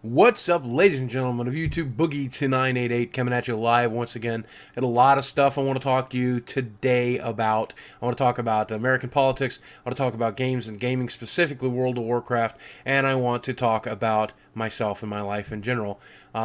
What's up, ladies and gentlemen of YouTube? Boogie2988 coming at you live once again. Got a lot of stuff I want to talk to you today about. I want to talk about American politics. I want to talk about games and gaming, specifically World of Warcraft, and I want to talk about myself and my life in general.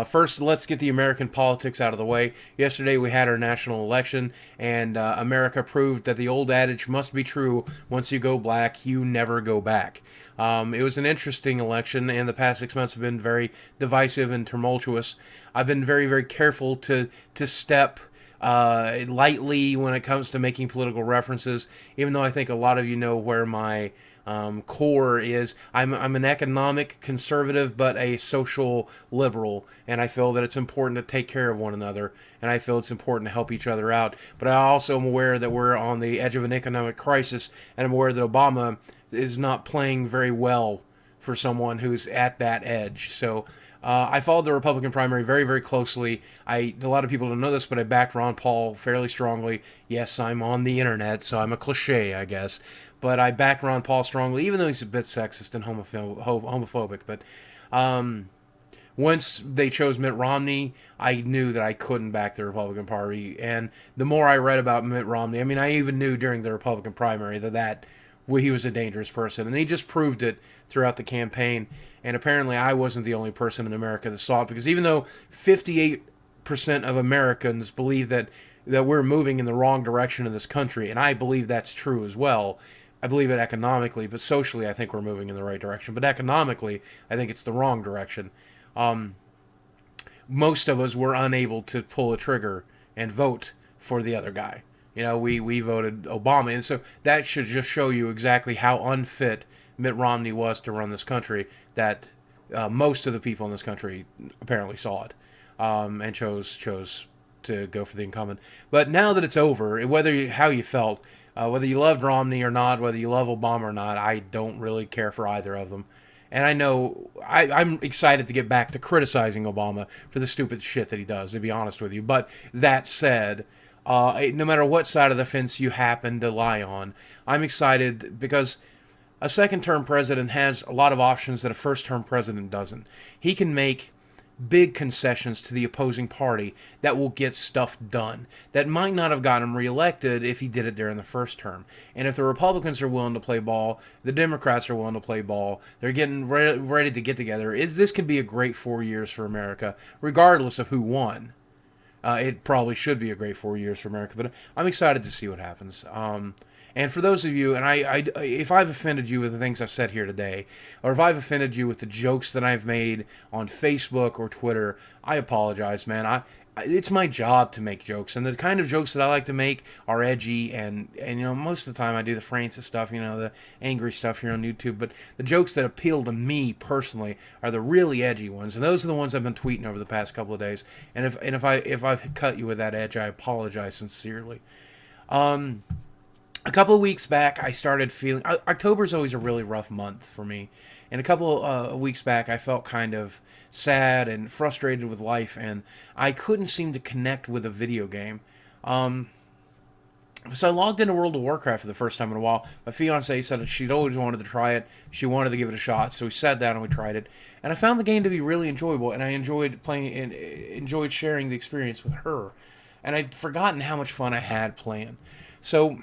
First, let's get the American politics out of the way. Yesterday we had our national election, and America proved that the old adage must be true: once you go black, you never go back. It was an interesting election, and the past 6 months have been very divisive and tumultuous. I've been very, very careful to step lightly when it comes to making political references, even though I think a lot of you know where my core is. I'm an economic conservative, but a social liberal, and I feel that it's important to take care of one another, and I feel it's important to help each other out. But I also am aware that we're on the edge of an economic crisis, and I'm aware that Obama is not playing very well for someone who's at that edge. So I followed the Republican primary very, very closely. A lot of people don't know this, but I backed Ron Paul fairly strongly. Yes, I'm on the internet, so I'm a cliche, I guess. But I backed Ron Paul strongly, even though he's a bit sexist and homophobic. But once they chose Mitt Romney, I knew that I couldn't back the Republican Party. And the more I read about Mitt Romney, I mean, I even knew during the Republican primary that he was a dangerous person, and he just proved it throughout the campaign. And apparently I wasn't the only person in America that saw it, because even though 58% of Americans believe that we're moving in the wrong direction in this country, and I believe that's true as well. I believe it economically, but socially I think we're moving in the right direction. But economically, I think it's the wrong direction. Most of us were unable to pull a trigger and vote for the other guy. You know, we voted Obama, and so that should just show you exactly how unfit Mitt Romney was to run this country, that most of the people in this country apparently saw it, and chose to go for the incumbent. But now that it's over, how you felt, whether you loved Romney or not, whether you love Obama or not, I don't really care for either of them. And I know I'm excited to get back to criticizing Obama for the stupid shit that he does, to be honest with you. But that said, no matter what side of the fence you happen to lie on, I'm excited because a second-term president has a lot of options that a first-term president doesn't. He can make big concessions to the opposing party that will get stuff done that might not have gotten him reelected if he did it during the first term. And if the Republicans are willing to play ball, the Democrats are willing to play ball, they're getting ready to get together. This could be a great 4 years for America, regardless of who won. It probably should be a great 4 years for America, but I'm excited to see what happens. And for those of you, and if I've offended you with the things I've said here today, or if I've offended you with the jokes that I've made on Facebook or Twitter, I apologize, man. It's my job to make jokes, and the kind of jokes that I like to make are edgy, and you know, most of the time I do the Francis stuff, you know, the angry stuff here on YouTube, but the jokes that appeal to me personally are the really edgy ones, and those are the ones I've been tweeting over the past couple of days. And if I've cut you with that edge, I apologize sincerely. A couple of weeks back, I started feeling... October is always a really rough month for me. And a couple of weeks back, I felt kind of sad and frustrated with life, and I couldn't seem to connect with a video game. So I logged into World of Warcraft for the first time in a while. My fiancée said that she'd always wanted to try it. She wanted to give it a shot, so we sat down and we tried it. And I found the game to be really enjoyable, and I enjoyed playing and enjoyed sharing the experience with her. And I'd forgotten how much fun I had playing. So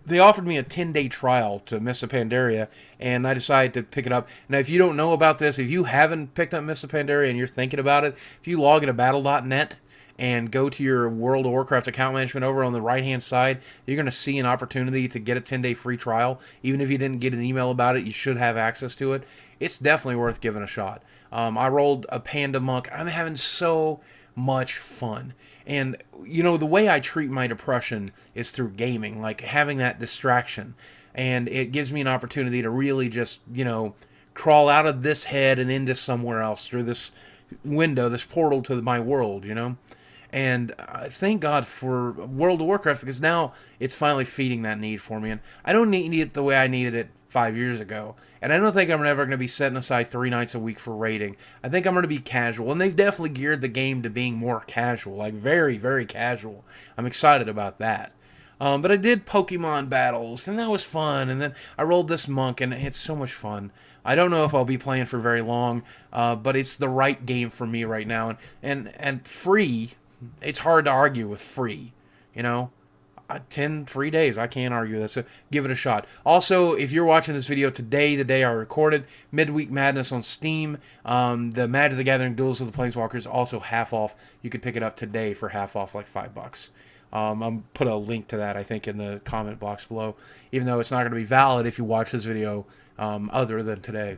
they offered me a 10-day trial to Mists of Pandaria, and I decided to pick it up. Now, if you don't know about this, if you haven't picked up Mists of Pandaria and you're thinking about it, if you log into battle.net and go to your World of Warcraft account management over on the right-hand side, you're going to see an opportunity to get a 10-day free trial. Even if you didn't get an email about it, you should have access to it. It's definitely worth giving a shot. I rolled a Panda Monk. I'm having so much fun. And, you know, the way I treat my depression is through gaming, like having that distraction. And it gives me an opportunity to really just, you know, crawl out of this head and into somewhere else through this window, this portal to my world, you know. And thank God for World of Warcraft, because now it's finally feeding that need for me. And I don't need it the way I needed it 5 years ago. And I don't think I'm ever going to be setting aside 3 nights a week for raiding. I think I'm going to be casual. And they've definitely geared the game to being more casual, like very, very casual. I'm excited about that. But I did Pokemon battles, and that was fun. And then I rolled this monk, and it's so much fun. I don't know if I'll be playing for very long, but it's the right game for me right now. And free, it's hard to argue with free, you know? 10 free days. I can't argue that. So give it a shot. Also, if you're watching this video today, the day I recorded, Midweek Madness on Steam, the Magic the Gathering Duels of the Planeswalkers also half off. You could pick it up today for half off, like $5. I'll put a link to that, I think, in the comment box below, even though it's not going to be valid if you watch this video other than today.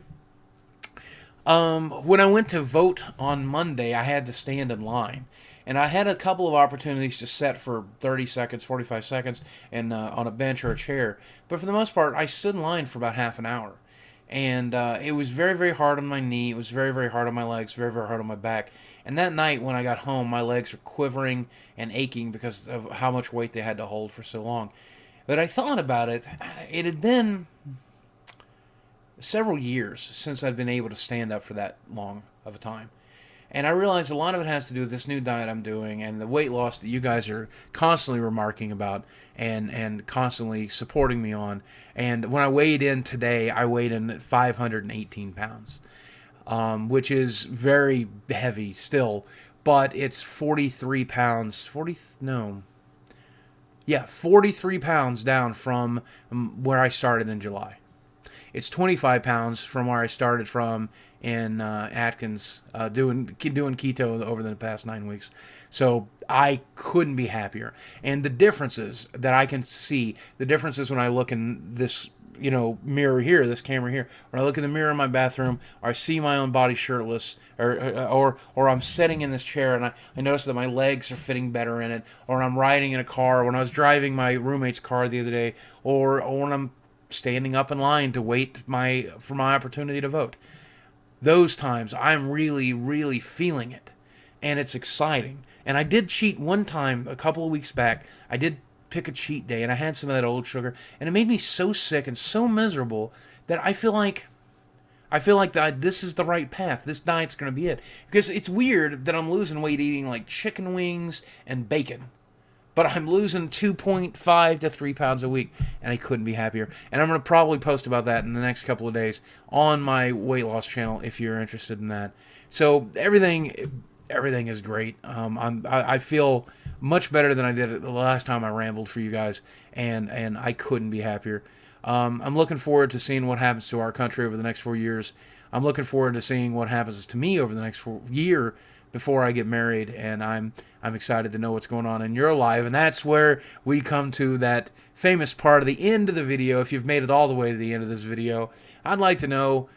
When I went to vote on Monday, I had to stand in line. And I had a couple of opportunities to sit for 30 seconds, 45 seconds, and on a bench or a chair. But for the most part, I stood in line for about half an hour. And it was very, very hard on my knee. It was very, very hard on my legs, very, very hard on my back. And that night when I got home, my legs were quivering and aching because of how much weight they had to hold for so long. But I thought about it. It had been several years since I'd been able to stand up for that long of a time. And I realized a lot of it has to do with this new diet I'm doing and the weight loss that you guys are constantly remarking about and constantly supporting me on. And when I weighed in today, I weighed in at 518 pounds, which is very heavy still, but it's 43 pounds, 43 pounds down from where I started in July. It's 25 pounds from where I started from in Atkins, doing keto over the past 9 weeks. So I couldn't be happier. And the differences that I can see, the differences when I look in this, mirror here, this camera here, when I look in the mirror in my bathroom, or I see my own body shirtless, or I'm sitting in this chair and I notice that my legs are fitting better in it, or I'm riding in a car, when I was driving my roommate's car the other day, or when I'm standing up in line to wait for my opportunity to vote. Those times, I'm really, really feeling it, and it's exciting. And I did cheat one time a couple of weeks back. I did pick a cheat day, and I had some of that old sugar, and it made me so sick and so miserable that I feel like this is the right path. This diet's going to be it. Because it's weird that I'm losing weight eating like chicken wings and bacon. But I'm losing 2.5 to 3 pounds a week, and I couldn't be happier. And I'm going to probably post about that in the next couple of days on my weight loss channel if you're interested in that. So everything is great. I feel much better than I did the last time I rambled for you guys, and I couldn't be happier. I'm looking forward to seeing what happens to our country over the next 4 years. I'm looking forward to seeing what happens to me over the next year before I get married, and I'm excited to know what's going on in your life. And that's where we come to that famous part of the end of the video. If you've made it all the way to the end of this video, I'd like to know,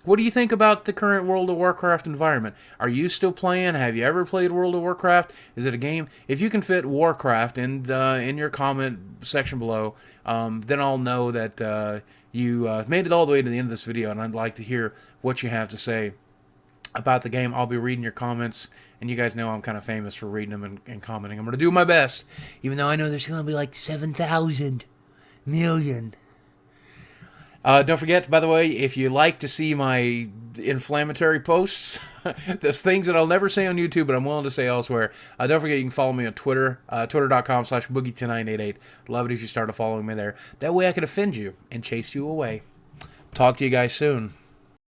what do you think about the current World of Warcraft environment? Are you still playing? Have you ever played World of Warcraft? Is it a game? If you can fit Warcraft in your comment section below, then I'll know that you made it all the way to the end of this video, and I'd like to hear what you have to say about the game. I'll be reading your comments, and you guys know I'm kind of famous for reading them and commenting. I'm going to do my best, even though I know there's going to be like 7,000 million. Don't forget, by the way, if you like to see my inflammatory posts, there's things that I'll never say on YouTube, but I'm willing to say elsewhere. Don't forget you can follow me on Twitter, twitter.com/boogie10988. Love it if you started following me there. That way I can offend you and chase you away. Talk to you guys soon.